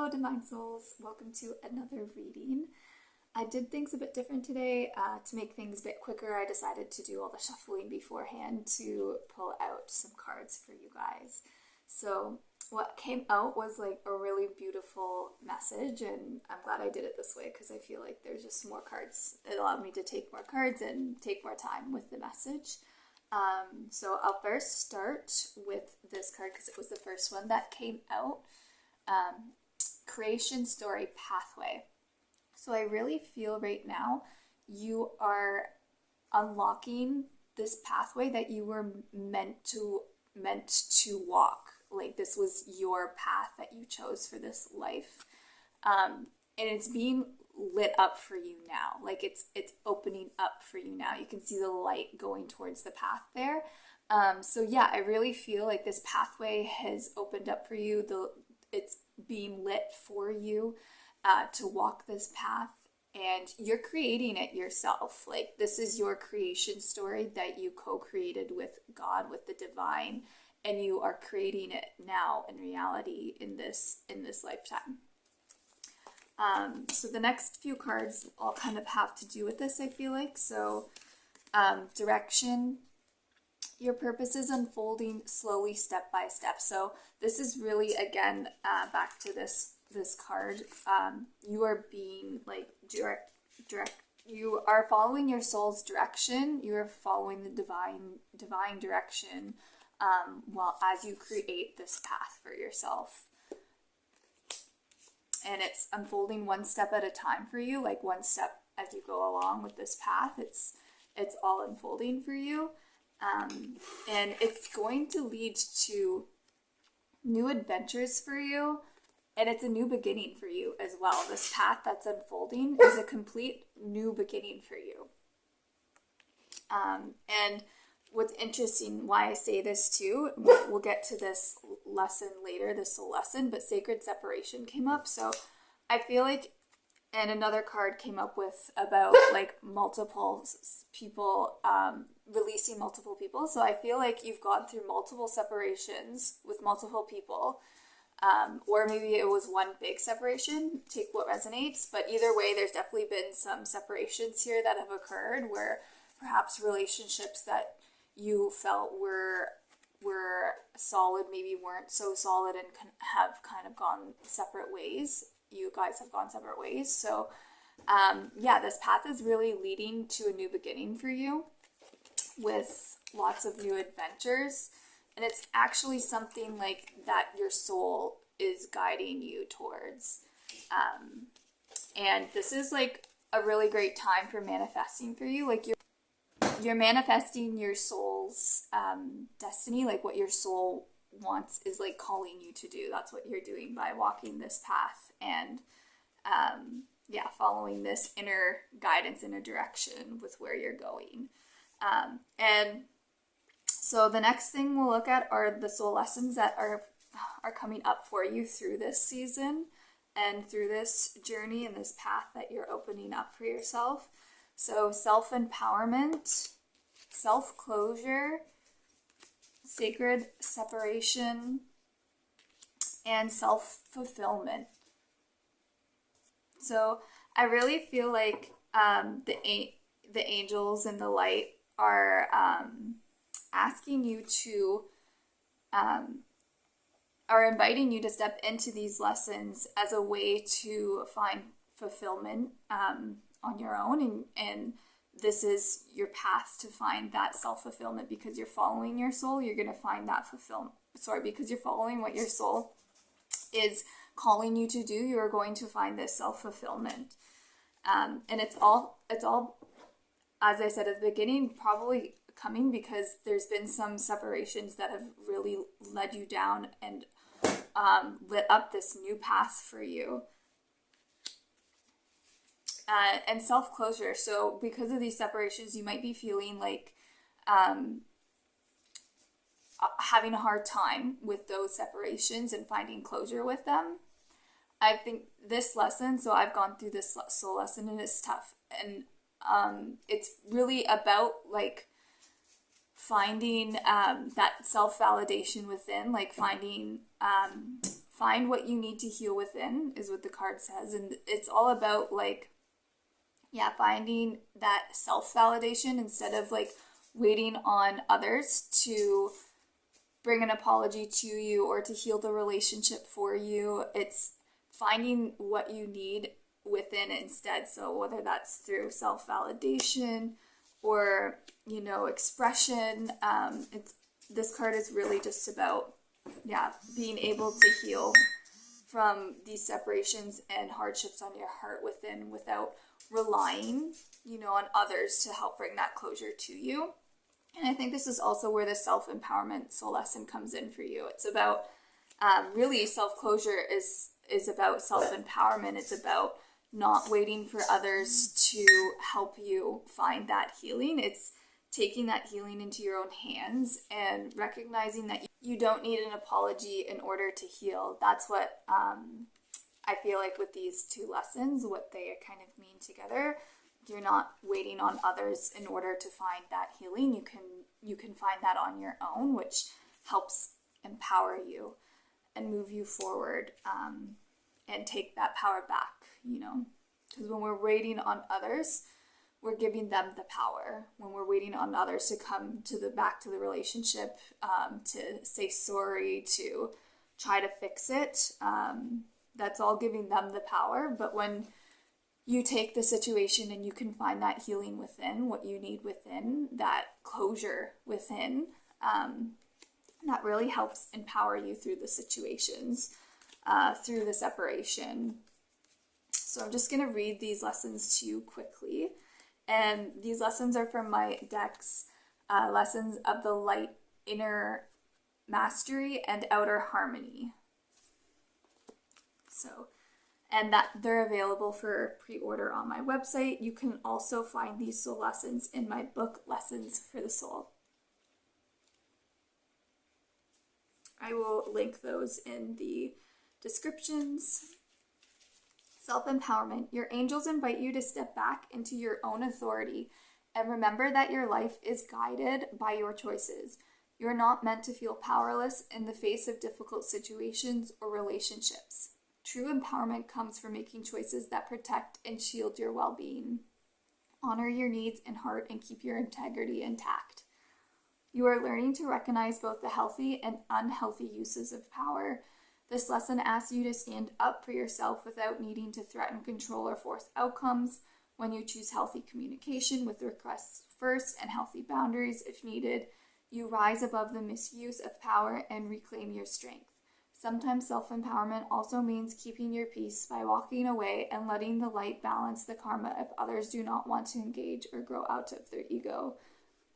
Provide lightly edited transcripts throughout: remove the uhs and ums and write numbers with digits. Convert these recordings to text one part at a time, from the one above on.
Hello, Divine Souls. Welcome to another reading. I did things a bit different today. To make things a bit quicker, I decided to do all the shuffling beforehand to pull out some cards for you guys. So what came out was like a really beautiful message, and I'm glad I did it this way because I feel like there's just more cards. It allowed me to take more cards and take more time with the message. So I'll first start with this card because it was the first one that came out. Creation Story Pathway. So I really feel right now you are unlocking this pathway that you were meant to walk. Like this was your path that you chose for this life. And it's being lit up for you now. Like it's opening up for you now. You can see the light going towards the path there. So yeah, I really feel like this pathway has opened up for you. It's being lit for you to walk this path, and you're creating it yourself. Like this is your creation story that you co-created with God, with the divine, and you are creating it now in reality in this lifetime. So the next few cards all kind of have to do with this, I feel like. So direction. Your purpose is unfolding slowly, step by step. So this is really, again, back to this card. You are being like direct. You are following your soul's direction. You are following the divine direction, while as you create this path for yourself. And it's unfolding one step at a time for you, like one step as you go along with this path. It's all unfolding for you. And it's going to lead to new adventures for you, and it's a new beginning for you as well. This path that's unfolding is a complete new beginning for you. And what's interesting, why I say this too, we'll get to this lesson later, this soul lesson, but sacred separation came up. So I feel like, and another card came up with about like multiple people, releasing multiple people. So I feel like you've gone through multiple separations with multiple people, or maybe it was one big separation. Take what resonates, but either way, there's definitely been some separations here that have occurred where perhaps relationships that you felt were solid maybe weren't so solid and have kind of gone separate ways. You guys have gone separate ways. So yeah, this path is really leading to a new beginning for you with lots of new adventures. And it's actually something like that your soul is guiding you towards. And this is like a really great time for manifesting for you. Like you're manifesting your soul's destiny, like what your soul wants is like calling you to do. That's what you're doing by walking this path and yeah, following this inner guidance, inner direction with where you're going. And so the next thing we'll look at are the soul lessons that are coming up for you through this season and through this journey and this path that you're opening up for yourself. So self-empowerment, self-closure, sacred separation, and self-fulfillment. So I really feel like the angels and the light are asking you to, are inviting you to step into these lessons as a way to find fulfillment on your own, and this is your path to find that self-fulfillment. Because you're following your soul, you're going to find that fulfillment. Because you're following what your soul is calling you to do, you are going to find this self-fulfillment. And it's all, as I said at the beginning, probably coming because there's been some separations that have really led you down and lit up this new path for you. And self-closure. So because of these separations, you might be feeling like having a hard time with those separations and finding closure with them. I think this lesson, so I've gone through this soul lesson and it's tough. And it's really about like finding that self-validation within, like finding find what you need to heal within, is what the card says. And it's all about like, yeah, finding that self-validation instead of like waiting on others to bring an apology to you or to heal the relationship for you. It's finding what you need within instead. So whether that's through self-validation or, you know, expression, this card is really just about, yeah, being able to heal from these separations and hardships on your heart within without relying, you know, on others to help bring that closure to you. And I think this is also where the self-empowerment soul lesson comes in for you. It's about, really, self-closure is about self-empowerment. It's about not waiting for others to help you find that healing. It's taking that healing into your own hands and recognizing that you don't need an apology in order to heal. That's what I feel like with these two lessons, what they kind of mean together. You're not waiting on others in order to find that healing. You can find that on your own, which helps empower you and move you forward, and take that power back, you know. Because when we're waiting on others, we're giving them the power. When we're waiting on others to come back to the relationship, to say sorry, to try to fix it, that's all giving them the power. But when you take the situation and you can find that healing within, what you need within, that closure within, that really helps empower you through the situations, through the separation. So I'm just going to read these lessons to you quickly. And these lessons are from my decks, Lessons of the Light, Inner Mastery, and Outer Harmony. So, and that they're available for pre-order on my website. You can also find these soul lessons in my book, Lessons for the Soul. I will link those in the descriptions. Self-empowerment. Your angels invite you to step back into your own authority and remember that your life is guided by your choices. You're not meant to feel powerless in the face of difficult situations or relationships. True empowerment comes from making choices that protect and shield your well-being. Honor your needs and heart and keep your integrity intact. You are learning to recognize both the healthy and unhealthy uses of power. This lesson asks you to stand up for yourself without needing to threaten, control, or force outcomes. When you choose healthy communication with requests first and healthy boundaries if needed, you rise above the misuse of power and reclaim your strength. Sometimes self-empowerment also means keeping your peace by walking away and letting the light balance the karma if others do not want to engage or grow out of their ego.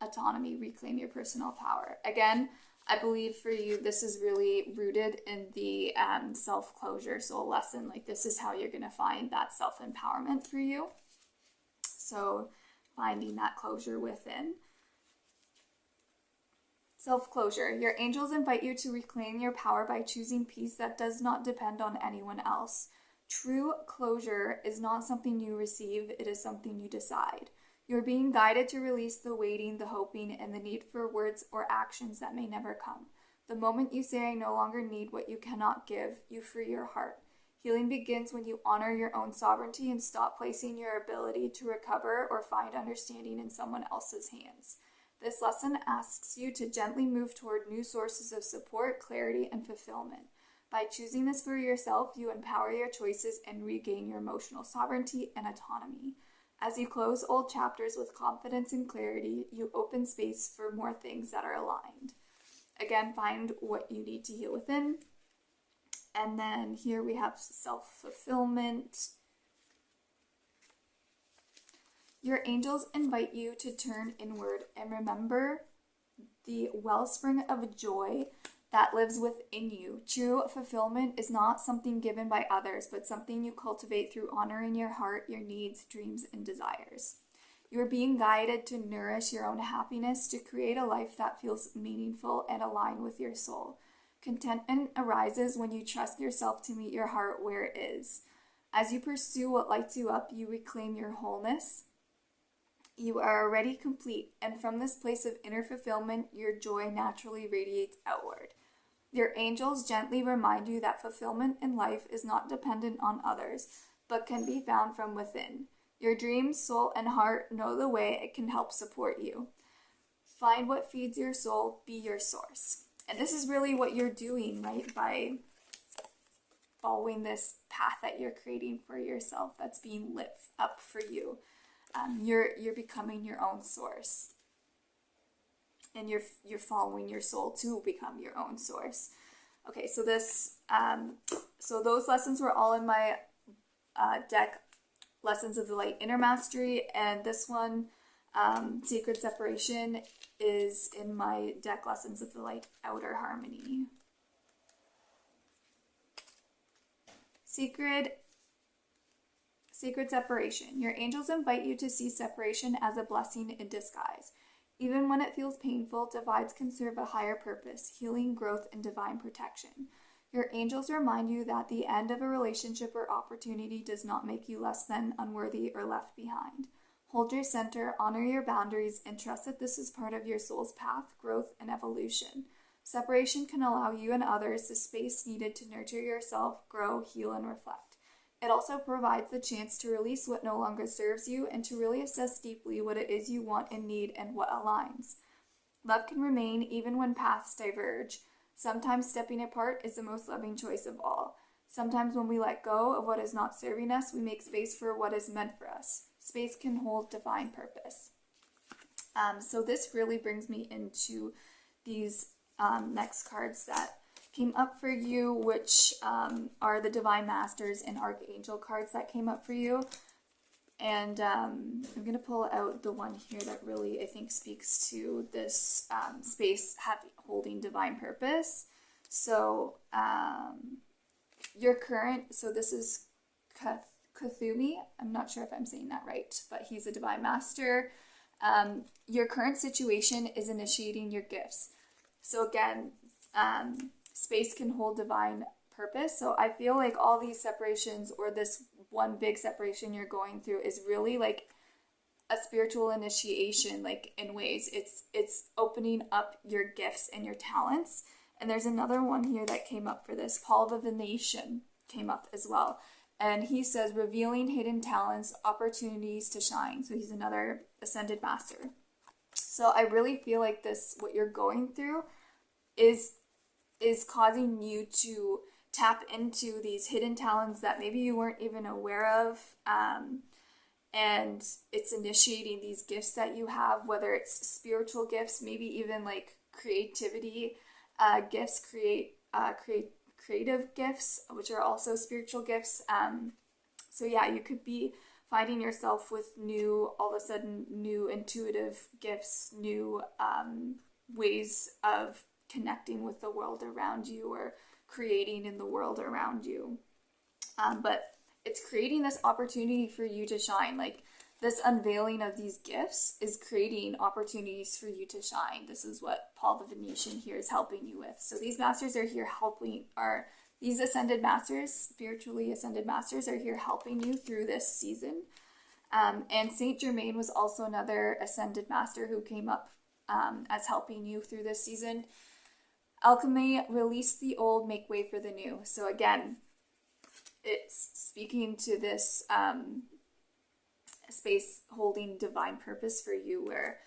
Autonomy, reclaim your personal power. Again, I believe for you, this is really rooted in the self-closure soul lesson. Like, this is how you're going to find that self-empowerment for you. So finding that closure within. Self-closure. Your angels invite you to reclaim your power by choosing peace that does not depend on anyone else. True closure is not something you receive, it is something you decide. You're being guided to release the waiting, the hoping, and the need for words or actions that may never come. The moment you say, I no longer need what you cannot give, you free your heart. Healing begins when you honor your own sovereignty and stop placing your ability to recover or find understanding in someone else's hands. This lesson asks you to gently move toward new sources of support, clarity, and fulfillment. By choosing this for yourself, you empower your choices and regain your emotional sovereignty and autonomy. As you close old chapters with confidence and clarity, you open space for more things that are aligned. Again, find what you need to heal within. And then here we have self-fulfillment. Your angels invite you to turn inward and remember the wellspring of joy that lives within you. True fulfillment is not something given by others, but something you cultivate through honoring your heart, your needs, dreams, and desires. You are being guided to nourish your own happiness, to create a life that feels meaningful and aligned with your soul. Contentment arises when you trust yourself to meet your heart where it is. As you pursue what lights you up, you reclaim your wholeness. You are already complete, and from this place of inner fulfillment, your joy naturally radiates outward. Your angels gently remind you that fulfillment in life is not dependent on others, but can be found from within. Your dreams, soul, and heart know the way it can help support you. Find what feeds your soul, be your source. And this is really what you're doing, right? By following this path that you're creating for yourself that's being lit up for you. You're becoming your own source. And you're following your soul to become your own source. Okay, so so those lessons were all in my deck, Lessons of the Light Inner Mastery, and this one, Sacred Separation, is in my deck, Lessons of the Light Outer Harmony. Sacred Separation. Your angels invite you to see separation as a blessing in disguise. Even when it feels painful, divides can serve a higher purpose, healing, growth, and divine protection. Your angels remind you that the end of a relationship or opportunity does not make you less than, unworthy, or left behind. Hold your center, honor your boundaries, and trust that this is part of your soul's path, growth, and evolution. Separation can allow you and others the space needed to nurture yourself, grow, heal, and reflect. It also provides the chance to release what no longer serves you and to really assess deeply what it is you want and need and what aligns. Love can remain even when paths diverge. Sometimes stepping apart is the most loving choice of all. Sometimes when we let go of what is not serving us, we make space for what is meant for us. Space can hold divine purpose. So this really brings me into these next cards that came up for you, which are the Divine Masters and Archangel cards that came up for you. And I'm going to pull out the one here that really, I think, speaks to this space holding divine purpose. So so this is Kuthumi. I'm not sure if I'm saying that right, but he's a Divine Master. Your current situation is initiating your gifts. So again, space can hold divine purpose. So I feel like all these separations, or this one big separation you're going through, is really like a spiritual initiation, like in ways. It's opening up your gifts and your talents. And there's another one here that came up for this. Paul the Venetian came up as well. And he says, revealing hidden talents, opportunities to shine. So he's another Ascended Master. So I really feel like what you're going through is causing you to tap into these hidden talents that maybe you weren't even aware of. And it's initiating these gifts that you have, whether it's spiritual gifts, maybe even like creativity gifts, creative gifts, which are also spiritual gifts. So yeah, you could be finding yourself with all of a sudden, new intuitive gifts, new ways of connecting with the world around you or creating in the world around you. But it's creating this opportunity for you to shine. Like, this unveiling of these gifts is creating opportunities for you to shine. This is what Paul the Venetian here is helping you with. So these masters are here these ascended masters, spiritually ascended masters, are here helping you through this season. And Saint Germain was also another ascended master who came up as helping you through this season. Alchemy, release the old, make way for the new. So again, it's speaking to this space holding divine purpose for you, where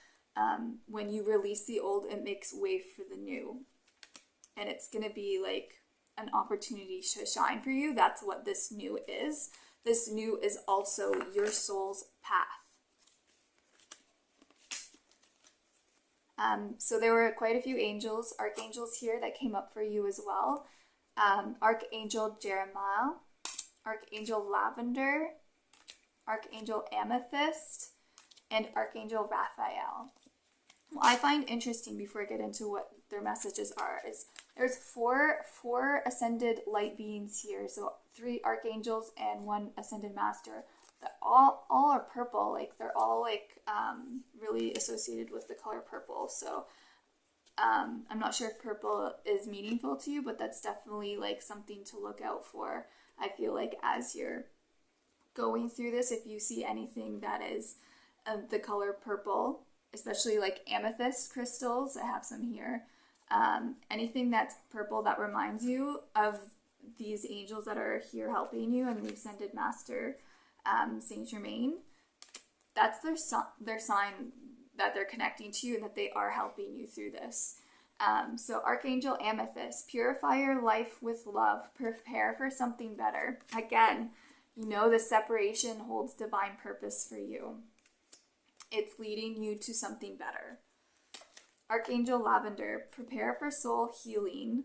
when you release the old, it makes way for the new. And it's going to be like an opportunity to shine for you. That's what this new is. This new is also your soul's path. So there were quite a few archangels here that came up for you as well. Archangel Jeremiah, Archangel Lavender, Archangel Amethyst, and Archangel Raphael. What I find interesting, before I get into what their messages are, is there's four ascended light beings here. So 3 archangels and 1 ascended master. That all are purple. Like, they're all like really associated with the color purple. So I'm not sure if purple is meaningful to you, but that's definitely like something to look out for. I feel like as you're going through this, if you see anything that is the color purple, especially like amethyst crystals, I have some here, Anything that's purple that reminds you of these angels that are here helping you, and the Ascended Master, Saint Germain, that's their sign that they're connecting to you and that they are helping you through this. So Archangel Amethyst, purify your life with love, prepare for something better. Again, you know the separation holds divine purpose for you. It's leading you to something better. Archangel Lavender, prepare for soul healing,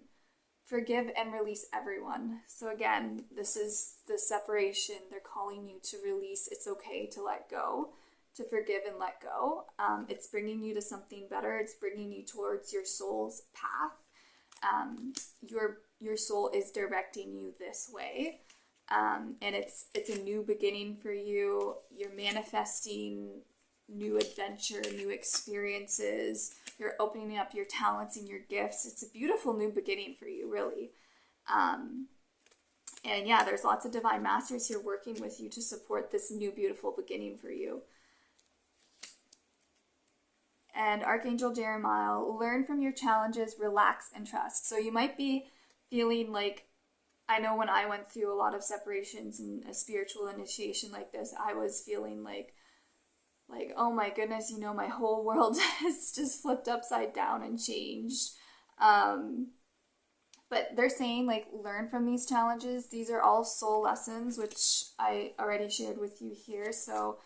forgive and release everyone. So again, this is the separation. They're calling you to release. It's okay to let go, to forgive and let go. It's bringing you to something better. It's bringing you towards your soul's path. Your soul is directing you this way. And it's a new beginning for you. You're manifesting new adventure, new experiences. You're opening up your talents and your gifts. It's a beautiful new beginning for you, really. And yeah, there's lots of divine masters here working with you to support this new beautiful beginning for you. And Archangel Jeremiah, learn from your challenges, relax and trust. So you might be feeling like, I know when I went through a lot of separations and a spiritual initiation like this, I was feeling like, oh my goodness, you know, my whole world has just flipped upside down and changed. But they're saying, like, learn from these challenges. These are all soul lessons, which I already shared with you here. So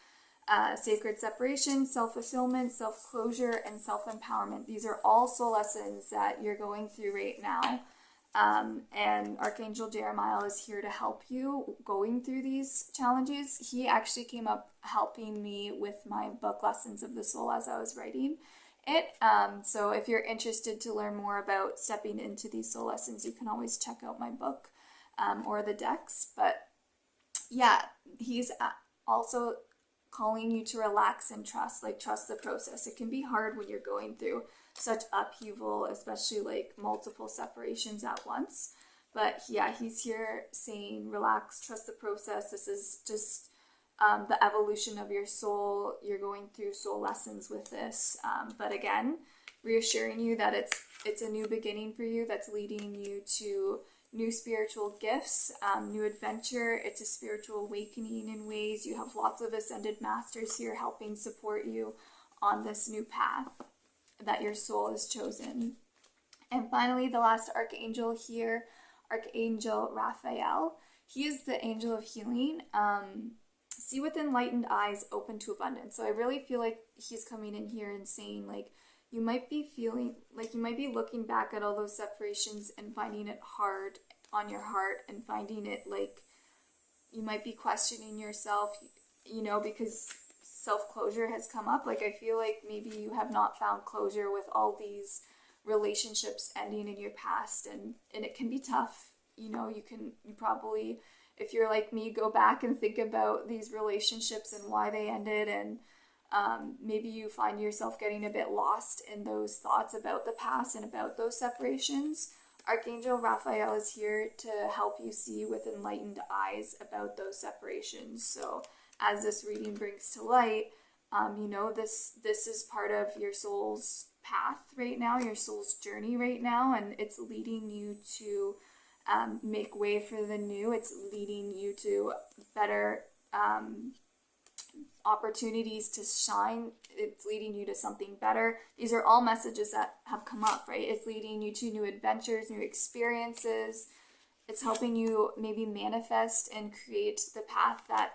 sacred separation, self-fulfillment, self-closure, and self-empowerment. These are all soul lessons that you're going through right now. And Archangel Jeremiah is here to help you going through these challenges. He actually came up helping me with my book, Lessons of the Soul, as I was writing it. So if you're interested to learn more about stepping into these soul lessons, you can always check out my book or the decks. But yeah, he's also calling you to relax and trust, like trust the process. It can be hard when you're going through such upheaval, especially like multiple separations at once. But yeah, he's here saying relax, trust the process. This is just the evolution of your soul. You're going through soul lessons with this. But again, reassuring you that it's a new beginning for you that's leading you to new spiritual gifts, new adventure. It's a spiritual awakening in ways. You have lots of ascended masters here helping support you on this new path that your soul has chosen. And finally, the last archangel here, Archangel Raphael. He is the angel of healing. See with enlightened eyes, open to abundance. So I really feel like he's coming in here and saying, like, you might be feeling like you might be looking back at all those separations and finding it hard on your heart, and finding it like you might be questioning yourself, you know, because self-closure has come up. Like, I feel like maybe you have not found closure with all these relationships ending in your past, and it can be tough. You know, you probably, if you're like me, go back and think about these relationships and why they ended, and maybe you find yourself getting a bit lost in those thoughts about the past and about those separations. Archangel Raphael is here to help you see with enlightened eyes about those separations. So as this reading brings to light, you know, this is part of your soul's path right now, your soul's journey right now, and it's leading you to make way for the new. It's leading you to better opportunities to shine. It's leading you to something better. These are all messages that have come up, right? It's leading you to new adventures, new experiences. It's helping you maybe manifest and create the path that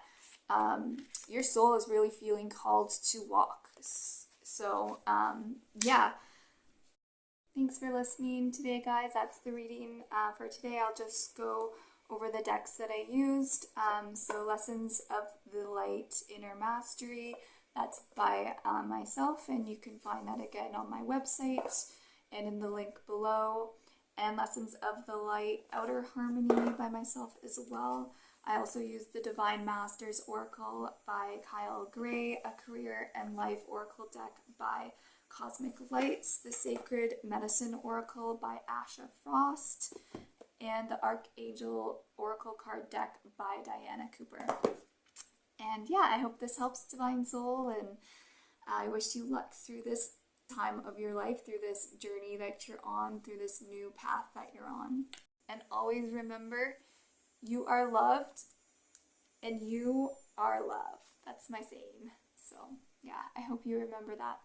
your soul is really feeling called to walk. So yeah, thanks for listening today, guys. That's the reading for today. I'll just go over the decks that I used. So Lessons of the Light, Inner Mastery, that's by myself, and you can find that again on my website and in the link below. And Lessons of the Light, Outer Harmony by myself as well. I also used the Divine Masters Oracle by Kyle Gray, a Career and Life Oracle deck by Cosmic Lights, the Sacred Medicine Oracle by Asha Frost, and the Archangel Oracle card deck by Diana Cooper. And yeah, I hope this helps, Divine Soul, and I wish you luck through this time of your life, through this journey that you're on, through this new path that you're on. And always remember, you are loved and you are love. That's my saying. So yeah, I hope you remember that.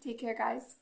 Take care, guys.